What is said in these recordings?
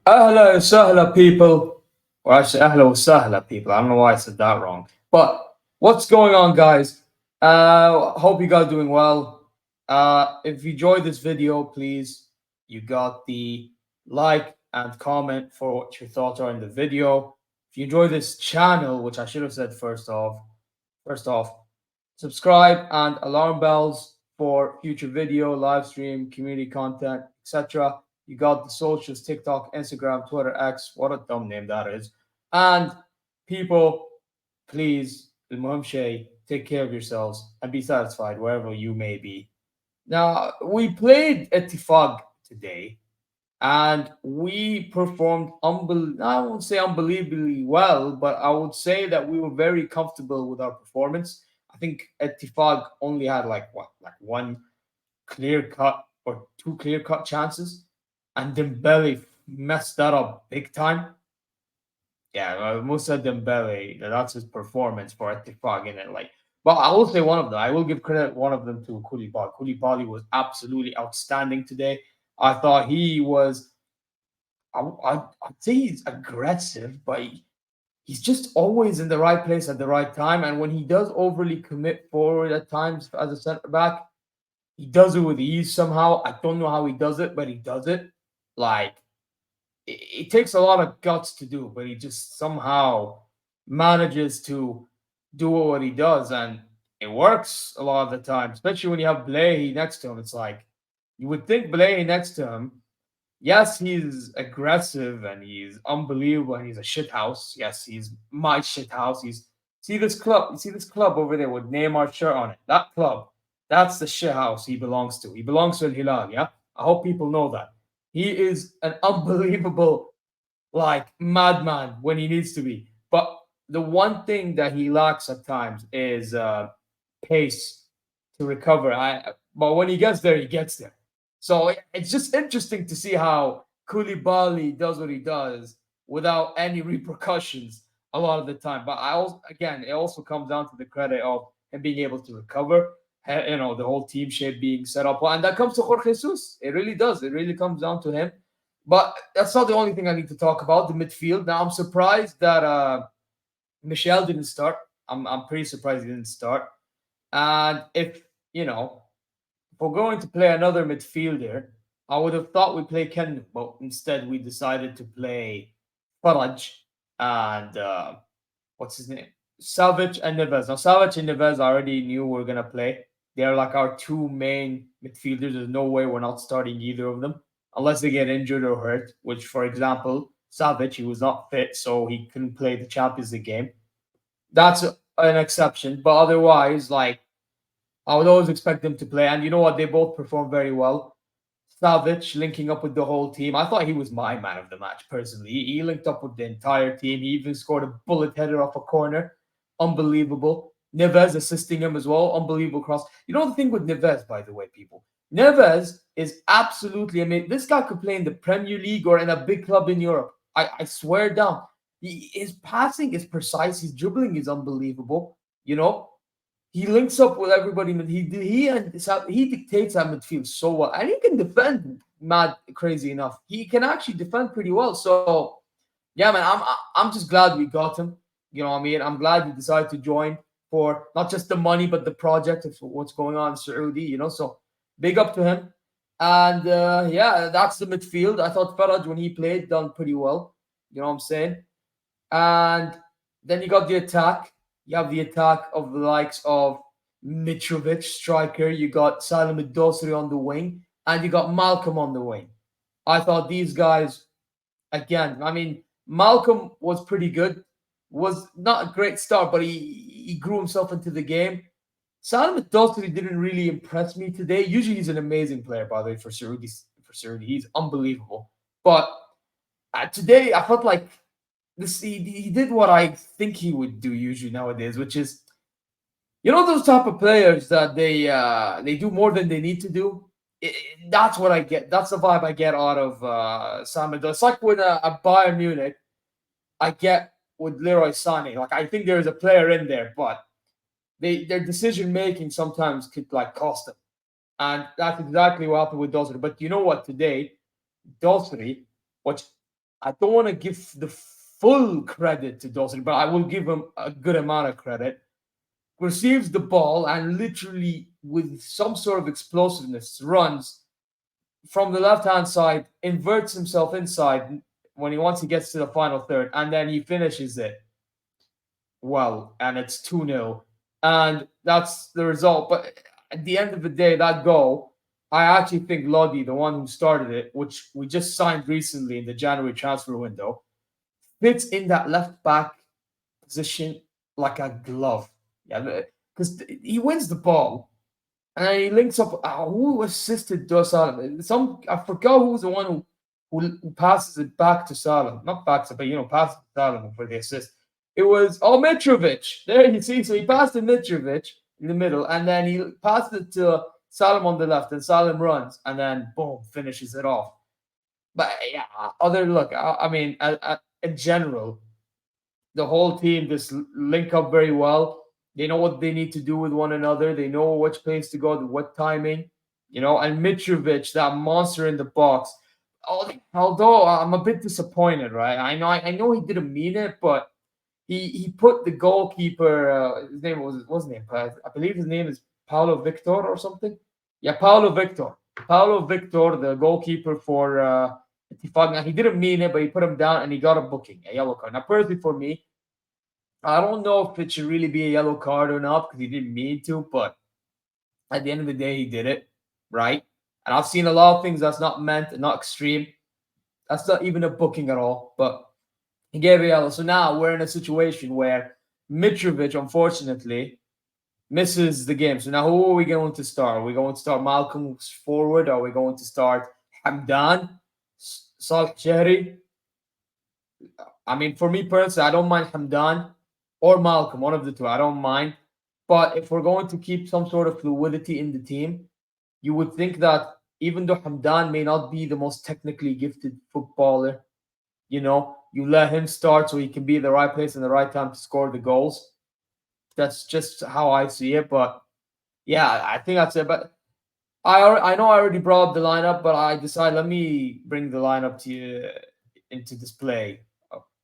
Ahla sahla people. Or actually, ahla wa sahla people. I don't know why I said that wrong. But what's going on, guys? Hope you guys doing well. If you enjoyed this video, please, you got the like and comment for what your thoughts are in the video. If you enjoy this channel, which I should have said first off, subscribe and alarm bells for future video, live stream, community content, etc. You got the socials: TikTok, Instagram, Twitter, X. What a dumb name that is. And people, please, take care of yourselves and be satisfied wherever you may be. Now, we played Ettifaq today, and we performed I won't say unbelievably well, but I would say that we were very comfortable with our performance. I think Ettifaq only had like one clear cut or two clear cut chances, and Dembele messed that up big time. Yeah, Musa Dembele, that's his performance for Ettifaq in it. But I will say one of them. I will give credit one of them to Koulibaly. Koulibaly was absolutely outstanding today. I thought he was I'd say he's aggressive, but he's just always in the right place at the right time. And when he does overly commit forward at times as a center back, he does it with ease somehow. I don't know how he does it, but he does it. Like it takes a lot of guts to do, but he just somehow manages to do what he does, and it works a lot of the time. Especially when you have Blay next to him, it's like you would think Blay next to him. Yes, he's aggressive and he's unbelievable and he's a shit house. Yes, he's my shit house. He's see this club. You see this club over there with Neymar shirt on it. That club, that's the shit house he belongs to. He belongs to Al Hilal. Yeah, I hope people know that. He is an unbelievable, like, madman when he needs to be. But the one thing that he lacks at times is pace to recover. But when he gets there, he gets there. So it's just interesting to see how Koulibaly does what he does without any repercussions a lot of the time. But I also, again, it also comes down to the credit of him being able to recover. The whole team shape being set up, and that comes to Jorge Jesus. It really does. It really comes down to him. But that's not the only thing I need to talk about. The midfield. Now I'm surprised that Michel didn't start. I'm pretty surprised he didn't start. And if we're going to play another midfielder, I would have thought we play Ken, but instead we decided to play Faraj and what's his name? Savage and Neves. Now Savage and Neves I already knew we are gonna play. They're like our two main midfielders. There's no way we're not starting either of them unless they get injured or hurt. Which, for example, Savage, he was not fit, so he couldn't play the Champions League game. That's an exception, but otherwise, like, I would always expect them to play. And you know what? They both performed very well. Savic linking up with the whole team. I thought he was my man of the match, personally. He linked up with the entire team. He even scored a bullet header off a corner. Unbelievable. Neves assisting him as well. Unbelievable cross. You know the thing with Neves, by the way, people? Neves is absolutely amazing. This guy could play in the Premier League or in a big club in Europe. I swear down. His passing is precise. His dribbling is unbelievable. You know, he links up with everybody. He dictates that midfield so well, and he can defend. Mad crazy enough, he can actually defend pretty well. So yeah, man, I'm just glad we got him. You know what I mean? I'm glad he decided to join for not just the money but the project of what's going on in Saudi. So big up to him. And yeah, that's the midfield. I thought Faraj when he played done pretty well. You know what I'm saying? And then you got the attack. You have the attack of the likes of Mitrovic, striker. You got Salim Dosri on the wing, and you got Malcolm on the wing. I thought these guys, again, I mean, Malcolm was pretty good. Was not a great start, but he grew himself into the game. Salim Dosri didn't really impress me today. Usually he's an amazing player, by the way, for Saudi. For Saudi, he's unbelievable. But today I felt like he did what I think he would do usually nowadays, which is those type of players that they do more than they need to do. That's what I get. That's the vibe I get out of Samuel. It's like with a Bayern Munich, I get with Leroy Sané. Like I think there's a player in there, but their decision making sometimes could like cost them, and that's exactly what happened with Dosri. But you know what? Today, Dosri, what I don't want to give the full credit to Dawson, but I will give him a good amount of credit. Receives the ball and literally, with some sort of explosiveness, runs from the left hand side, inverts himself inside when he once he gets to the final third, and then he finishes it well, and it's 2-0. And that's the result. But at the end of the day, that goal, I actually think Lodi, the one who started it, which we just signed recently in the January transfer window, fits in that left back position like a glove. Yeah, because he wins the ball and then he links up. Who assisted Salam? I forgot who was the one who passes it back to Salam, not back to, but passes to Salam for the assist. It was Mitrovic. There you see. So he passed to Mitrovic in the middle, and then he passed it to Salam on the left, and Salam runs, and then boom, finishes it off. But yeah, other look. I mean, in general, the whole team just link up very well. They know what they need to do with one another. They know which place to go, what timing, And Mitrovic, that monster in the box. Although I'm a bit disappointed, right? I know he didn't mean it, but he put the goalkeeper. His name was his name? I believe his name is Paulo Victor or something. Yeah, Paulo Victor. Paulo Victor, the goalkeeper for Ettifaq. Now, he didn't mean it, but he put him down and he got a booking, a yellow card. Now, personally, for me, I don't know if it should really be a yellow card or not because he didn't mean to, but at the end of the day, he did it, right? And I've seen a lot of things that's not meant and not extreme. That's not even a booking at all, but he gave a yellow. So now we're in a situation where Mitrovic, unfortunately, misses the game. So now who are we going to start? Are we going to start Malcolm forward? Are we going to start Hamdan, Salih Chehri? I mean, for me personally, I don't mind Hamdan or Malcolm, one of the two. I don't mind. But if we're going to keep some sort of fluidity in the team, you would think that even though Hamdan may not be the most technically gifted footballer, you let him start so he can be in the right place in the right time to score the goals. That's just how I see it. But yeah, I think that's it. But I know I already brought up the lineup, but I decided let me bring the lineup to you into display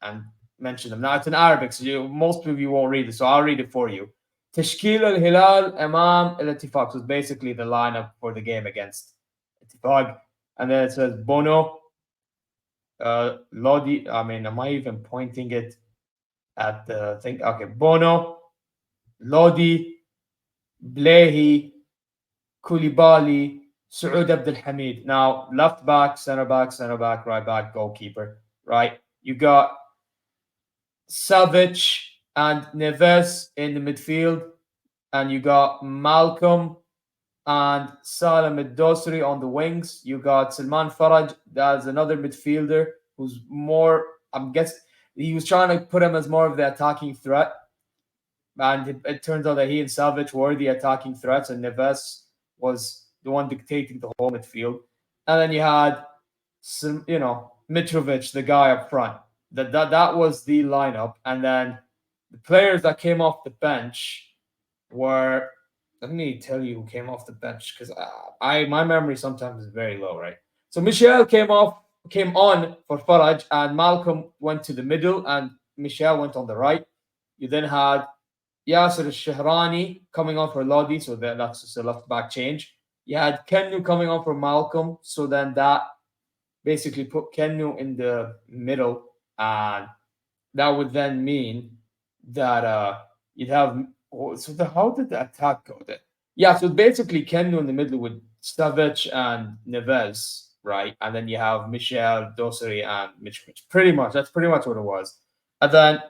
and mention them. Now it's in Arabic, so most of you won't read it, so I'll read it for you. تشكيل الهلال أمام الاتفاق. So it's basically the lineup for the game against Ettifaq. And then it says Bono, Lodi. I mean, am I even pointing it at the thing? Okay, Bono, Lodi, Blehi, Koulibaly, Saud Abdel Hamid. Now, left back, center back, right back, goalkeeper, right? You got Savic and Neves in the midfield, and you got Malcolm and Salam Dosri on the wings. You got Salman Faraj, that's another midfielder who's more, I'm guessing, he was trying to put him as more of the attacking threat. And it turns out that he and Savic were the attacking threats, and Neves was the one dictating the whole midfield. And then you had some, Mitrovic, the guy up front. That was the lineup. And then the players that came off the bench were, let me tell you who came off the bench because I my memory sometimes is very low, right? So Michel came on for Faraj, and Malcolm went to the middle, and Michel went on the right. You then had Yasser Shahrani coming on for Lodi, so that's just a left back change. You had Kenu coming on for Malcolm, so then that basically put Kenu in the middle, and that would then mean that you'd have. How did the attack go then? Yeah, so basically Kenu in the middle with Stavic and Neves, right? And then you have Michel, Doseri, and Mitch. Pretty much, that's pretty much what it was. And then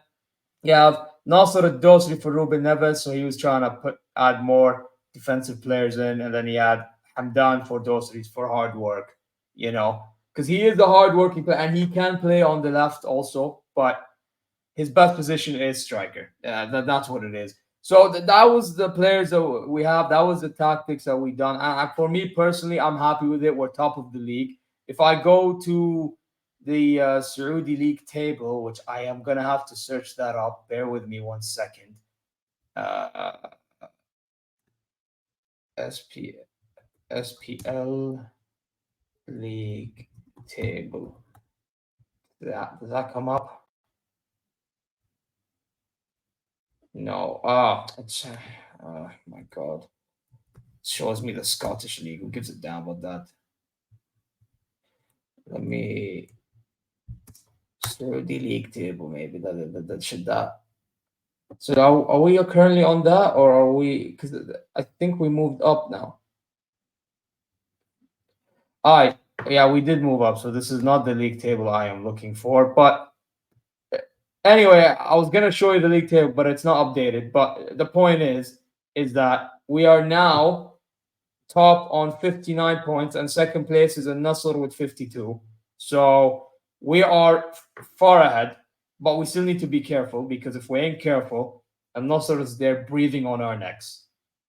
you have Nasser Dosri for Ruben Neves, so he was trying to add more defensive players in, and then he had Hamdan for Dosri for hard work, because he is the hard working player and he can play on the left also, but his best position is striker. That's what it is. So that was the players that we have. That was the tactics that we done. And for me personally, I'm happy with it. We're top of the league. If I go to the Saudi league table, which I am gonna have to search that up. Bear with me 1 second. Uh, SP SPL league table. Does that come up? No. Ah, it's my God. It shows me the Scottish League. Who gives a damn about that? Let me the league table. Maybe that should that. So are we currently on that, or are we? Because I think we moved up now. I Yeah, we did move up. So this is not the league table I am looking for. But anyway, I was gonna show you the league table, but it's not updated. But the point is that we are now top on 59 points, and second place is a Nasr with 52. So we are far ahead, but we still need to be careful because if we ain't careful, Al Nasr is there breathing on our necks.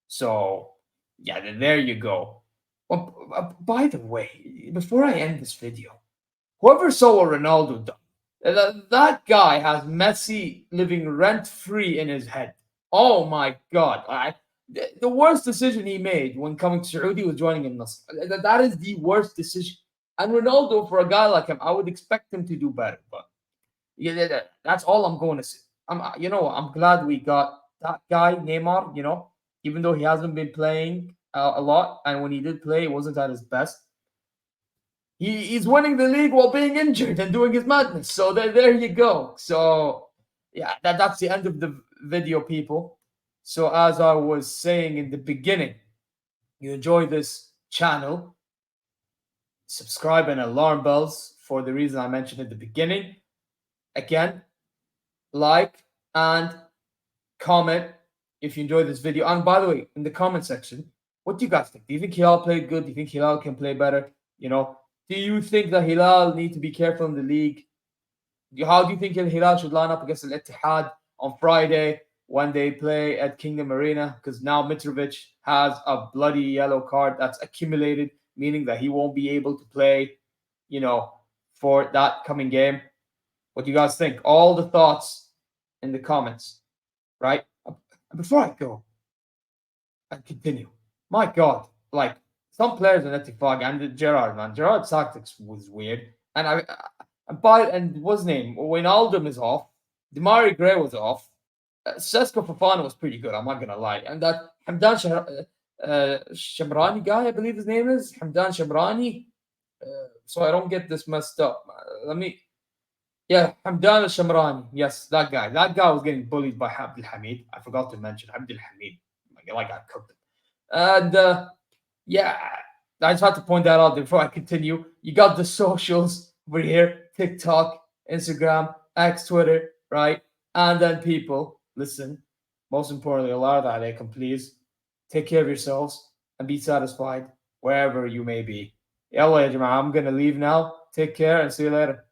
So yeah, there you go. Well, by the way, before I end this video, whoever saw what Ronaldo done, that guy has Messi living rent free in his head. Oh my God. The worst decision he made when coming to Saudi was joining in Nasr. That is the worst decision. And Ronaldo, for a guy like him, I would expect him to do better. But yeah, that's all I'm going to say. I'm glad we got that guy, Neymar, even though he hasn't been playing a lot. And when he did play, it wasn't at his best. He's winning the league while being injured and doing his madness. So there you go. So yeah, that's the end of the video, people. So as I was saying in the beginning, you enjoy this channel, subscribe and alarm bells for the reason I mentioned at the beginning. Again, like and comment if you enjoyed this video. And by the way, in the comment section, what do you guys think? Do you think Hilal played good? Do you think Hilal can play better? Do you think that Hilal need to be careful in the league? How do you think Hilal should line up against Al Ettifaq on Friday when they play at Kingdom Arena? Because now Mitrovic has a bloody yellow card that's accumulated, meaning that he won't be able to play, for that coming game. What do you guys think? All the thoughts in the comments, right? Before I go and continue, my God, like some players in Ettifaq and Gerard, man, Gerard's tactics was weird. And what's his name? Wijnaldum is off. Demari Gray was off. Sesko Fofana was pretty good. I'm not gonna lie. And that Hamdan Shamrani guy, I believe his name is Hamdan Shamrani. So I don't get this messed up. Yeah, Hamdan Shamrani. Yes, that guy. That guy was getting bullied by Abdul Hamid. I forgot to mention Abdul Hamid. Like I cooked him. And yeah, I just had to point that out before I continue. You got the socials over here: TikTok, Instagram, X, Twitter, right? And then people, listen, most importantly, Allah alaikum, please take care of yourselves and be satisfied wherever you may be. Yalla, ya Jama'ah, I'm going to leave now. Take care and see you later.